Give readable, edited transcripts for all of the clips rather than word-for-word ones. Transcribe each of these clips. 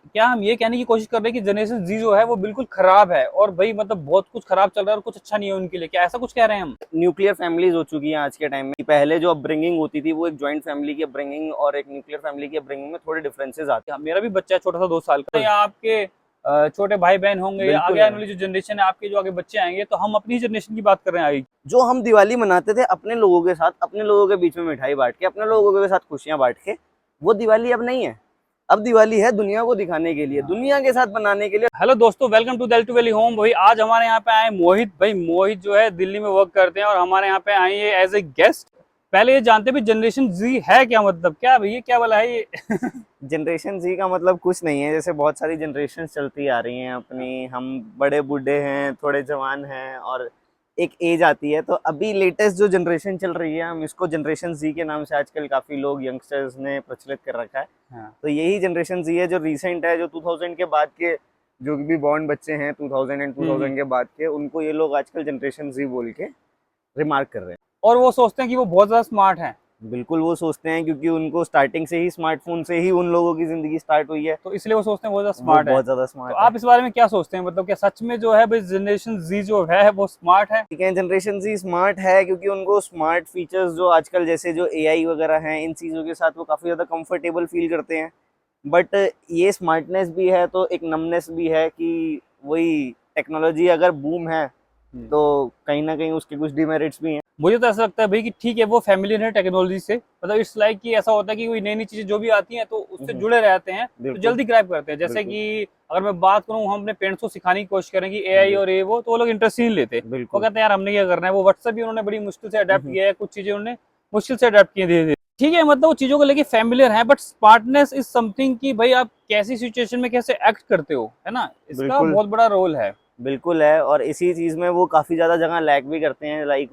क्या हम ये कहने की कोशिश कर रहे हैं कि जनरेशन जी जो है वो बिल्कुल खराब है और भाई मतलब बहुत कुछ खराब चल रहा है और कुछ अच्छा नहीं है उनके लिए, क्या ऐसा कुछ कह रहे हैं हम? न्यूक्लियर फैमिलीज हो चुकी हैं आज के टाइम में। पहले जो अपब्रिंगिंग होती थी वो एक जॉइंट फैमिली की अपब्रिंगिंग और एक न्यूक्लियर फैमिली की अपब्रिंगिंग में थोड़े डिफरेंसेस आते क्या मेरा भी बच्चा है छोटा सा 2 साल का, या आपके छोटे भाई बहन होंगे हैं। या आगे बिल्कुल आने है। वाली जो जनरेशन है, आपके जो आगे बच्चे आएंगे, तो हम अपनी जनरेशन की बात कर रहे हैं आगे। जो हम दिवाली मनाते थे अपने लोगों के साथ, अपने लोगों के बीच में मिठाई बांट के, अपने लोगों के साथ खुशियां बांट के, वो दिवाली अब नहीं है। अब दिवाली है दुनिया को दिखाने के लिए, दुनिया के साथ बनाने के लिए। हेलो दोस्तों, वेलकम टू दिल टू वैली होम। भाई आज हमारे यहाँ पे आए मोहित भाई। मोहित जो है दिल्ली में वर्क करते हैं और हमारे यहाँ पे आए ये एज ए गेस्ट। पहले ये जानते भी जनरेशन जी है क्या, मतलब क्या भैया क्या बोला है ये? जनरेशन जी का मतलब कुछ नहीं है, जैसे बहुत सारी जनरेशन चलती आ रही हैं अपनी। हम बड़े बूढ़े हैं, थोड़े जवान हैं, और एक एज आती है। तो अभी लेटेस्ट जो जनरेशन चल रही है, हम इसको जनरेशन जी के नाम से आजकल काफी लोग यंगस्टर्स ने प्रचलित कर रखा है। हाँ। तो यही जनरेशन जी है जो रिसेंट है, जो 2000 के बाद के जो भी बॉर्न बच्चे हैं 2000 एंड हम्म। 2000 के बाद के, उनको ये लोग आजकल जनरेशन जी बोल के रिमार्क कर रहे हैं। और वो सोचते हैं कि वो बहुत ज्यादा स्मार्ट है, बिल्कुल वो सोचते हैं, क्योंकि उनको स्टार्टिंग से ही स्मार्टफोन से ही उन लोगों की जिंदगी स्टार्ट हुई है। तो इसलिए वो सोचते हैं वो ज्यादा वो स्मार्ट है। बहुत ज्यादा तो स्मार्ट है। आप इस बारे में क्या सोचते हैं, मतलब क्या सच में जो है भाई जनरेशन जी जो है वो स्मार्ट है? ठीक है, जनरेशन जी स्मार्ट है क्योंकि उनको स्मार्ट फीचर्स जो आजकल जैसे जो एआई वगैरह हैं, इन चीज़ों के साथ वो काफ़ी ज़्यादा कंफर्टेबल फील करते हैं। बट ये स्मार्टनेस भी है तो एक नमनेस भी है कि वही टेक्नोलॉजी अगर बूम है तो कहीं ना कहीं उसके कुछ डिमेरिट्स भी हैं। मुझे तो ऐसा लगता है भाई कि ठीक है वो फैमिलियर है टेक्नोलॉजी से, मतलब इट्स लाइक कि ऐसा होता है कि कोई नई नई चीजें जो भी आती हैं तो उससे जुड़े रहते हैं, तो बिल्कुल जल्दी ग्रैब करते हैं। जैसे बिल्कुल कि अगर मैं बात करूं, हम अपने पेरेंट्स को सिखाने की कोशिश करें कि एआई और ये वो, तो वो लोग इंटरेस्ट ही नहीं लेते। वो बिल्कुल। कहते हैं यार हमने क्या करना है। वो व्हाट्सएप भी उन्होंने बड़ी मुश्किल से अडेप्ट किया है, कुछ चीजें उन्होंने मुश्किल से अडेप्ट किए धीरे धीरे। ठीक है, मतलब वो चीजों को लेके फैमिलियर है, बट स्मार्टनेस इज समथिंग कि भाई आप कैसी सिचुएशन में कैसे एक्ट करते हो, है ना, इसका बिल्कुल बहुत बड़ा रोल है। बिल्कुल है, और इसी चीज़ में वो काफ़ी ज़्यादा जगह लैग भी करते हैं। लाइक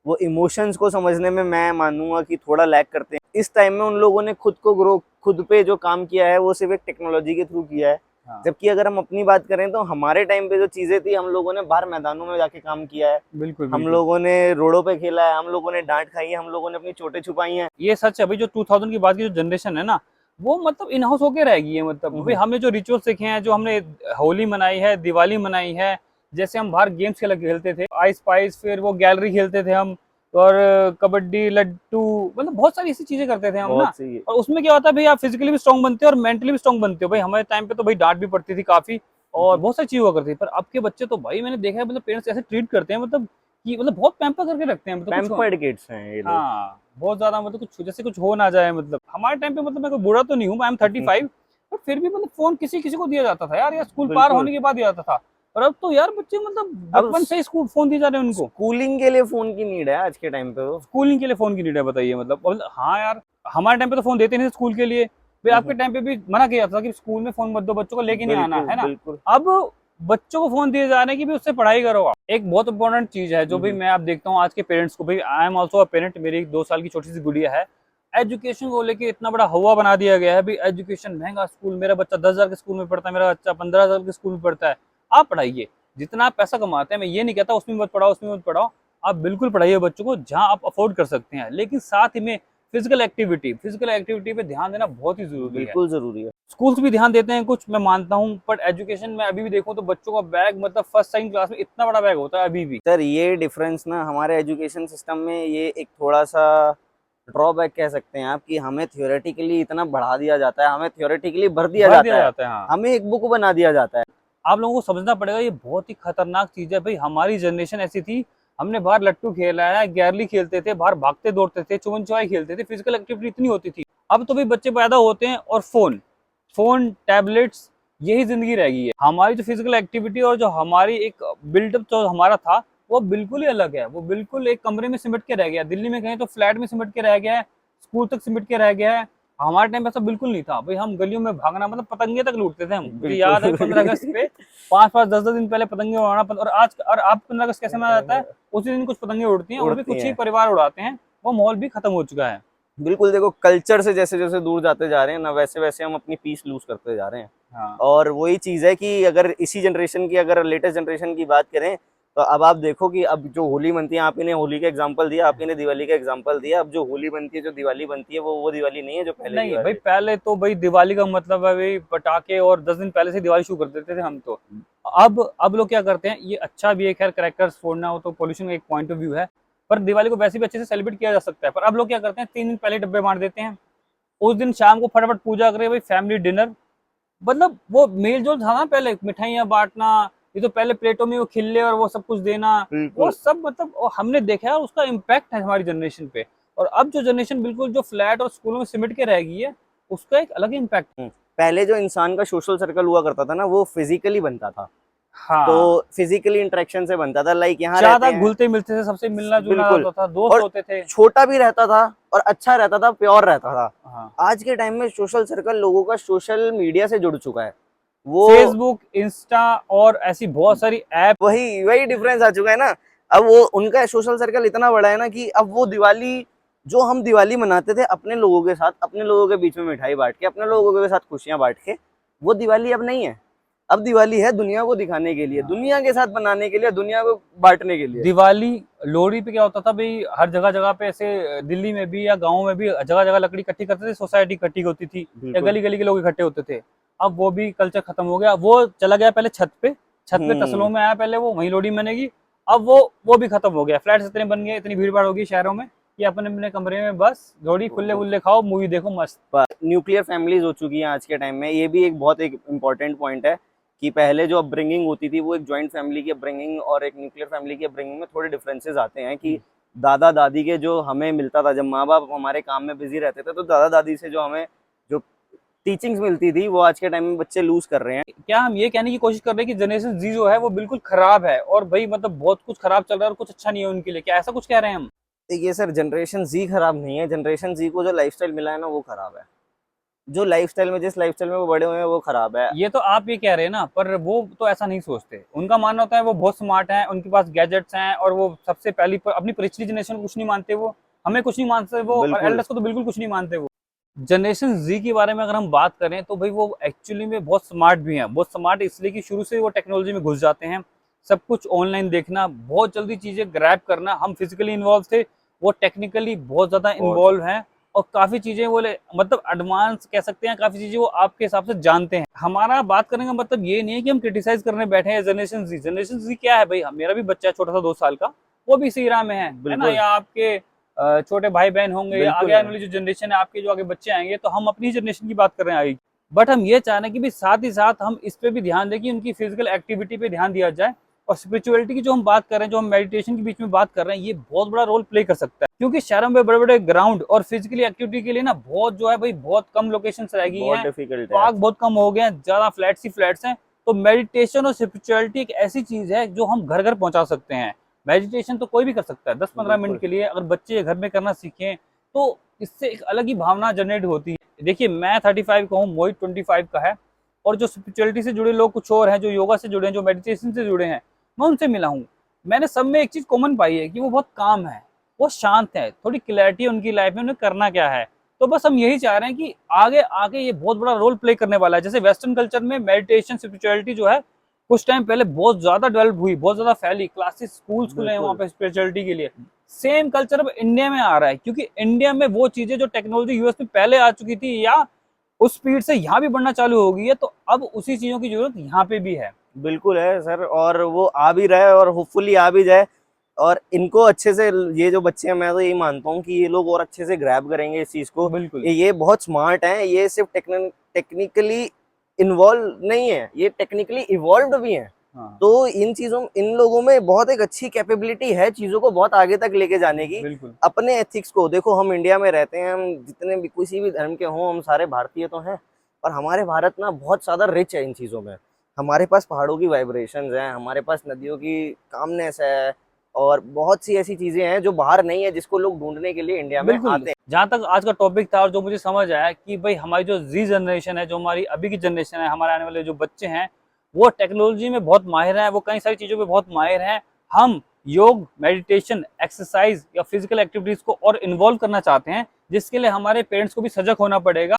वो इमोशंस को समझने में मैं मानूंगा कि थोड़ा लैग करते हैं। इस टाइम में उन लोगों ने खुद को ग्रो, खुद पे जो काम किया है वो सिर्फ एक टेक्नोलॉजी के थ्रू किया है। हाँ। जबकि अगर हम अपनी बात करें तो हमारे टाइम पे जो चीज़ें थी, हम लोगों ने बाहर मैदानों में जाके काम किया है, बिल्कुल हम बिल्कुल। लोगों ने रोडों पे खेला है, हम लोगों ने डांट खाई है, हम लोगों ने अपनी चोटें छुपाई हैं। ये सच है भाई, जो 2000 की बाद की जो जनरेशन है ना, वो मतलब इन हाउस होके रह गई है। मतलब भाई हमने जो रिचुअल सीखे हैं, जो हमने होली मनाई है, दिवाली मनाई है, जैसे हम बाहर गेम्स खेलते थे, आइस पाइस, फिर वो गैलरी खेलते थे हम, और कबड्डी, लड्डू, मतलब बहुत सारी ऐसी चीजें करते थे हम ना। बहुत सी। और उसमें क्या होता है भाई, आप फिजिकली भी स्ट्रांग बनते हो और मेंटली भी स्ट्रांग बनते हो। भाई हमारे टाइम पे तो भाई डांट भी पड़ती थी काफी, और बहुत सारी चीजें हुआ करती थी। पर अब के बच्चे तो भाई मैंने देखा है, मतलब पेरेंट्स ऐसे ट्रीट करते हैं, मतलब कि मतलब बहुत पैम्पर करके रखते हैं, मतलब कुछ हो। पैम्पर्ड किड्स हैं ये लोग। हाँ, बहुत ज्यादा, मतलब कुछ जैसे कुछ हो ना जाए। मतलब हमारे टाइम पे, मतलब मैं कोई बूढ़ा तो नहीं हूँ, आई एम 35, बट फिर भी मतलब फोन किसी किसी को दिया जाता था यार, या स्कूल पार बिल्कुल। होने के बाद दिया जाता था। और अब तो यार बच्चे मतलब अब बचपन से ही स्कूल फोन दिए जा रहे हैं उनको। स्कूलिंग के लिए फोन की नीड है आज के टाइम पे। स्कूलिंग के लिए फोन की नीड है, बताइए मतलब हाँ यार, हमारे टाइम पे तो फोन देते नहीं थे स्कूल के लिए। भाई आपके टाइम पे भी मना किया जाता था कि स्कूल में फोन मत दो, बच्चों को लेके नहीं आना, बिल्कुल है ना। बिल्कुल। अब बच्चों को फोन दिए जा रहे हैं कि भी उससे पढ़ाई करो आप। एक बहुत इंपॉर्टेंट चीज है जो भी मैं आप देखता हूँ आज के पेरेंट्स को। भाई I am also a parent, मेरी एक 2 साल की छोटी सी गुड़िया है। एजुकेशन को लेके इतना बड़ा हवा बना दिया गया है। भाई एजुकेशन महंगा, स्कूल मेरा बच्चा 10,000 के स्कूल में पढ़ता है, मेरा बच्चा 15,000 के स्कूल में पढ़ता है। आप पढ़ाइए, जितना आप पैसा कमाते हैं, मैं ये नहीं कहता उसमें मत पढ़ाओ उसमें मत पढ़ाओ, आप बिल्कुल पढ़ाइए बच्चों को जहां आप अफोर्ड कर सकते हैं, लेकिन साथ ही में फिजिकल एक्टिविटी पे ध्यान देना बहुत ही जरूरी है। बिल्कुल जरूरी है। स्कूल्स भी ध्यान देते हैं कुछ, मैं मानता हूँ, बट एजुकेशन में अभी भी देखूं तो बच्चों का बैग, मतलब फर्स्ट सेकंड क्लास में इतना बड़ा बैग होता है अभी भी। सर ये डिफरेंस ना हमारे एजुकेशन सिस्टम में, ये एक थोड़ा सा ड्रॉबैक कह सकते हैं आप, कि हमें थियोरेटिकली इतना बढ़ा दिया जाता है, हमें थियोरेटिकली भर दिया भर दिया जाता है, जाता है, हाँ। हमें एक बुक बना दिया जाता है। आप लोगों को समझना पड़ेगा, ये बहुत ही खतरनाक चीज है। भाई हमारी जनरेशन ऐसी थी, हमने बाहर लट्टू खेला है, गैरली खेलते थे, बाहर भागते दौड़ते थे, चुमन चुआई खेलते थे, फिजिकल एक्टिविटी इतनी होती थी। अब तो भाई बच्चे पैदा होते हैं और फोन, फोन, टैबलेट्स, यही जिंदगी रह गई है। हमारी जो फिजिकल एक्टिविटी और जो हमारी एक बिल्डअप जो हमारा था, वो बिल्कुल ही अलग है। वो बिल्कुल एक कमरे में सिमट के रह गया, दिल्ली में कहें तो फ्लैट में सिमट के रह गया है, स्कूल तक सिमट के रह गया है। हमारे टाइम ऐसा बिल्कुल नहीं था भाई, हम गलियों में भागना, मतलब पतंगे तक लूटते थे हम। मुझे याद है 15 अगस्त पे 5-5, 10-10 दिन पहले पतंगे उड़ाना। और आज 15 अगस्त कैसे मनाया जाता है, उसी दिन कुछ पतंगे उड़ती हैं, वो भी उड़ती कुछ ही हैं। परिवार उड़ाते हैं। वो माहौल भी खत्म हो चुका है। बिल्कुल, देखो कल्चर से जैसे जैसे दूर जाते जा रहे हैं ना, वैसे वैसे हम अपनी पीस लूज करते जा रहे हैं। हाँ। और वही चीज़ है कि अगर इसी जनरेशन की, अगर लेटेस्ट जनरेशन की बात करें, तो अब आप देखो कि अब जो होली बनती है, आप इन्हें होली का एग्जांपल दिया, आप इन्हें दिवाली का एग्जांपल दिया, अब जो होली बनती है, जो दिवाली बनती है, वो दिवाली नहीं है जो पहले नहीं भाई, दिवाली। पहले तो भाई दिवाली का मतलब है भाई पटाखे, और 10 दिन पहले से दिवाली शुरू कर देते थे हम तो। अब लोग क्या करते हैं, ये अच्छा भी है खैर, क्रैकर्स फोड़ना हो तो पोल्यूशन का एक पॉइंट ऑफ व्यू है, पर दिवाली को वैसे भी अच्छे से सेलिब्रेट किया जा सकता है। पर अब लोग क्या करते हैं, 3 दिन पहले डब्बे बांट देते हैं, उस दिन शाम को फटाफट पूजा करें भाई, फैमिली डिनर। मतलब वो मेल जोल था ना पहले, मिठाइयाँ बांटना, ये तो पहले प्लेटों में वो खिल्ले और वो सब कुछ देना, वो बिल्कुल। सब मतलब वो हमने देखा है और उसका इम्पैक्ट है हमारी जनरेशन पे। और अब जो जनरेशन बिल्कुल जो फ्लैट और स्कूलों में सिमट के रह गई है, उसका एक अलग इम्पैक्ट। पहले जो इंसान का सोशल सर्कल हुआ करता था ना, वो फिजिकली बनता था, तो हाँ, फिजिकली इंटरेक्शन से बनता था, लाइक यहाँ रहते ज्यादा हैं। घुलते मिलते थे, सबसे मिलना जुलना बिल्कुल। रहता था, दोस्त और होते थे। छोटा भी रहता था और अच्छा रहता था, प्योर रहता था। हाँ, आज के टाइम में सोशल सर्कल लोगों का सोशल मीडिया से जुड़ चुका है, वो फेसबुक, इंस्टा और ऐसी बहुत सारी ऐप। वही वही डिफरेंस आ चुका है ना। अब वो उनका सोशल सर्कल इतना बड़ा है ना कि अब वो दिवाली, जो हम दिवाली मनाते थे अपने लोगों के साथ, अपने लोगों के बीच में मिठाई बांट के, अपने लोगों के साथ खुशियां बांट के, वो दिवाली अब नहीं है। अब दिवाली है दुनिया को दिखाने के लिए, दुनिया के साथ बनाने के लिए, दुनिया को बांटने के लिए। दिवाली, लोहड़ी पे क्या होता था भाई, हर जगह जगह पे ऐसे दिल्ली में भी या गांव में भी जगह जगह लकड़ी इकट्ठी करते थे, सोसाइटी इकट्ठी होती थी या बिल्कुल। गली गली के लोग इकट्ठे होते थे। अब वो भी कल्चर खत्म हो गया, वो चला गया पहले छत पे, छत पे तसलों में आया पहले, वो वहीं लोहड़ी मनेगी। अब वो भी खत्म हो गया, फ्लैट्स इतने बन गए, इतनी भीड़ भाड़ होगी शहरों में कि अपने अपने कमरे में बस लोहड़ी खुले खुले खाओ, मूवी देखो मस्त। न्यूक्लियर फैमिलीज हो चुकी हैं आज के टाइम में, ये भी एक बहुत एक इम्पॉर्टेंट पॉइंट है कि पहले जो अपब्रिंगिंग होती थी, वो एक जॉइंट फैमिली की अपब्रिंगिंग और एक न्यूक्लियर फैमिली की अपब्रिंगिंग में थोड़े डिफरेंसेस आते हैं कि दादा दादी के जो हमें मिलता था, जब माँ बाप हमारे काम में बिजी रहते थे, तो दादा दादी से जो हमें जो टीचिंग्स मिलती थी, वो आज के टाइम में बच्चे लूज कर रहे हैं। क्या हम ये कहने की कोशिश कर रहे हैं कि जनरेशन जी जो है वो बिल्कुल खराब है, और भाई मतलब बहुत कुछ खराब चल रहा है और कुछ अच्छा नहीं है उनके लिए, क्या ऐसा कुछ कह रहे हैं हम? देखिए सर, जनरेशन जी खराब नहीं है, जनरेशन जी को जो लाइफस्टाइल मिला है ना, वो खराब है। जो लाइफस्टाइल में, जिस लाइफस्टाइल में वो बड़े हुए हैं, वो खराब है। ये तो आप ये कह रहे हैं ना, पर वो तो ऐसा नहीं सोचते। उनका मानना होता है वो बहुत स्मार्ट हैं, उनके पास गैजेट्स हैं, और वो सबसे पहली अपनी पिछली जनरेशन को कुछ नहीं मानते, वो हमें कुछ नहीं मानते वो, और बिल्कुल। एल्डर्स को तो बिल्कुल कुछ नहीं मानते वो। जनरेशन जी के बारे में अगर हम बात करें तो भाई वो एक्चुअली में बहुत स्मार्ट भी हैं। बहुत स्मार्ट इसलिए कि शुरू से वो टेक्नोलॉजी में घुस जाते हैं, सब कुछ ऑनलाइन देखना, बहुत जल्दी चीजें ग्रैब करना। हम फिजिकली इन्वॉल्व थे, वो टेक्निकली बहुत ज्यादा इन्वॉल्व हैं, और काफी चीजें वो मतलब एडवांस कह सकते हैं, काफी चीजें वो आपके हिसाब से जानते हैं। हमारा बात करने का मतलब ये नहीं है कि हम क्रिटिसाइज करने बैठे हैं जनरेशन जी। जनरेशन जी क्या है भाई, मेरा भी बच्चा है छोटा सा 2 साल का, वो भी इसी राह में है ना, बिल्कुल। या आपके छोटे भाई बहन होंगे, या बिल्कुल आगे आने है। वाली जो जनरेशन है, आपके जो आगे बच्चे आएंगे, तो हम अपनी जनरेशन की बात कर रहे हैं आगे। बट हम ये चाह रहे हैं कि भी साथ ही साथ हम इस पे भी ध्यान दें कि उनकी फिजिकल एक्टिविटी पे ध्यान दिया जाए। और स्पिरिचुअलिटी की जो हम बात कर रहे हैं, जो हम मेडिटेशन के बीच में बात कर रहे हैं, ये बहुत बड़ा रोल प्ले कर सकता है, क्योंकि शहरों में बड़े बड़े ग्राउंड और फिजिकली एक्टिविटी के लिए ना बहुत जो है भाई, बहुत कम लोकेशन रह गई बहुत हैं, डिफिकल्ट है। पार्क बहुत कम हो गए हैं, ज्यादा फ्लैट्स ही फ्लैट्स हैं। तो मेडिटेशन और स्पिरिचुअलिटी एक ऐसी चीज है जो हम घर घर पहुंचा सकते हैं। मेडिटेशन तो कोई भी कर सकता है 10-15 मिनट बिल्कुल। के लिए, अगर बच्चे घर में करना सीखें तो इससे एक अलग ही भावना जनरेट होती है। देखिए मैं 35 का हूँ, मोहित 25 का है, और जो स्पिरिचुअलिटी से जुड़े लोग कुछ और हैं, जो योगा से जुड़े हैं, जो मेडिटेशन से जुड़े हैं, मैं उनसे मिला हूँ। मैंने सब में एक चीज कॉमन पाई है कि वो बहुत काम है, वो शांत है, थोड़ी क्लैरिटी है उनकी लाइफ में, उन्हें करना क्या है। तो बस हम यही चाह रहे हैं कि आगे आके ये बहुत बड़ा रोल प्ले करने वाला है। जैसे वेस्टर्न कल्चर में मेडिटेशन स्पिरिचुअलिटी जो है कुछ टाइम पहले बहुत ज्यादा डेवलप हुई, बहुत ज्यादा फैली, क्लासेस स्कूल खुले हैं वहाँ बिल्कुल। पे स्पिरिचुअलिटी के लिए। सेम कल्चर अब इंडिया में आ रहा है, क्योंकि इंडिया में वो चीजें जो टेक्नोलॉजी यूएस में पहले आ चुकी थी, या उस स्पीड से यहाँ भी बढ़ना चालू हो गई है, तो अब उसी चीजों की जरूरत यहाँ पे भी है। बिल्कुल है सर, और वो आ भी रहा है और होपफुली आ भी जाए। और इनको अच्छे से, ये जो बच्चे हैं, मैं तो यही मानता हूँ कि ये लोग और अच्छे से ग्रैब करेंगे इस चीज को। बिल्कुल। ये बहुत स्मार्ट हैं, ये सिर्फ टेक्निकली इन्वॉल्व नहीं है, ये टेक्निकली इवॉल्व भी हैं। हाँ, तो इन चीजों, इन लोगों में बहुत एक अच्छी कैपेबिलिटी है चीजों को बहुत आगे तक लेके जाने की। बिल्कुल। अपने एथिक्स को देखो, हम इंडिया में रहते हैं, हम जितने भी किसी भी धर्म के हों, हम सारे भारतीय तो हैं, और हमारे भारत ना बहुत ज्यादा रिच है इन चीजों में। हमारे पास पहाड़ों की वाइब्रेशंस हैं, हमारे पास नदियों की कामनेस है, और बहुत सी ऐसी चीजें हैं जो बाहर नहीं है, जिसको लोग ढूंढने के लिए इंडिया में बिल्कुल, आते हैं। जहाँ तक आज का टॉपिक था और जो मुझे समझ आया कि भाई हमारी जो जी जनरेशन है, जो हमारी अभी की जनरेशन है, हमारे आने वाले जो बच्चे हैं, वो टेक्नोलॉजी में बहुत माहिर हैं, वो कई सारी चीज़ों में बहुत माहिर हैं। हम योग, मेडिटेशन, एक्सरसाइज या फिजिकल एक्टिविटीज़ को और इन्वॉल्व करना चाहते हैं, जिसके लिए हमारे पेरेंट्स को भी सजग होना पड़ेगा,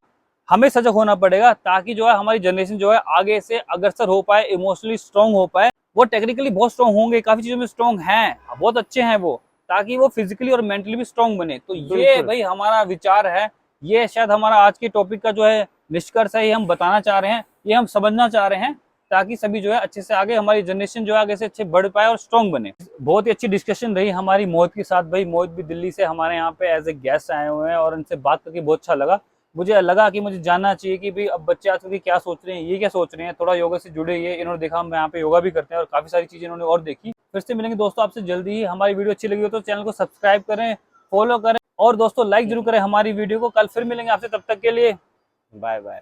हमें सजग होना पड़ेगा, ताकि जो है हमारी जनरेशन जो है आगे से अग्रसर हो पाए, इमोशनली स्ट्रांग हो पाए, वो टेक्निकली बहुत स्ट्रांग होंगे, काफी चीजों में स्ट्रांग हैं, बहुत अच्छे हैं वो, ताकि वो फिजिकली और मेंटली भी स्ट्रांग बने। तो ये बिल्कुल। भाई हमारा विचार है, ये शायद हमारा आज के टॉपिक का जो है निष्कर्ष है, ये हम बताना चाह रहे हैं, ये हम समझना चाह रहे हैं, ताकि सभी जो है अच्छे से आगे, हमारी जनरेशन जो है आगे से अच्छे बढ़ पाए और स्ट्रांग बने। बहुत ही अच्छी डिस्कशन रही हमारी मोहित के साथ। भाई मोहित भी दिल्ली से हमारे यहाँ पे एज ए गेस्ट आए हुए हैं और उनसे बात करके बहुत अच्छा लगा। मुझे लगा कि मुझे जानना चाहिए कि भाई अब बच्चे आजकल के क्या सोच रहे हैं, ये क्या सोच रहे हैं, थोड़ा योगा से जुड़े। ये इन्होंने देखा हम यहाँ पे योगा भी करते हैं और काफी सारी चीजें इन्होंने और देखी। फिर से मिलेंगे दोस्तों आपसे जल्दी ही। हमारी वीडियो अच्छी लगी हो तो चैनल को सब्सक्राइब करें, फॉलो करें और दोस्तों लाइक जरूर करें हमारी वीडियो को। कल फिर मिलेंगे आपसे, तब तक के लिए बाय बाय।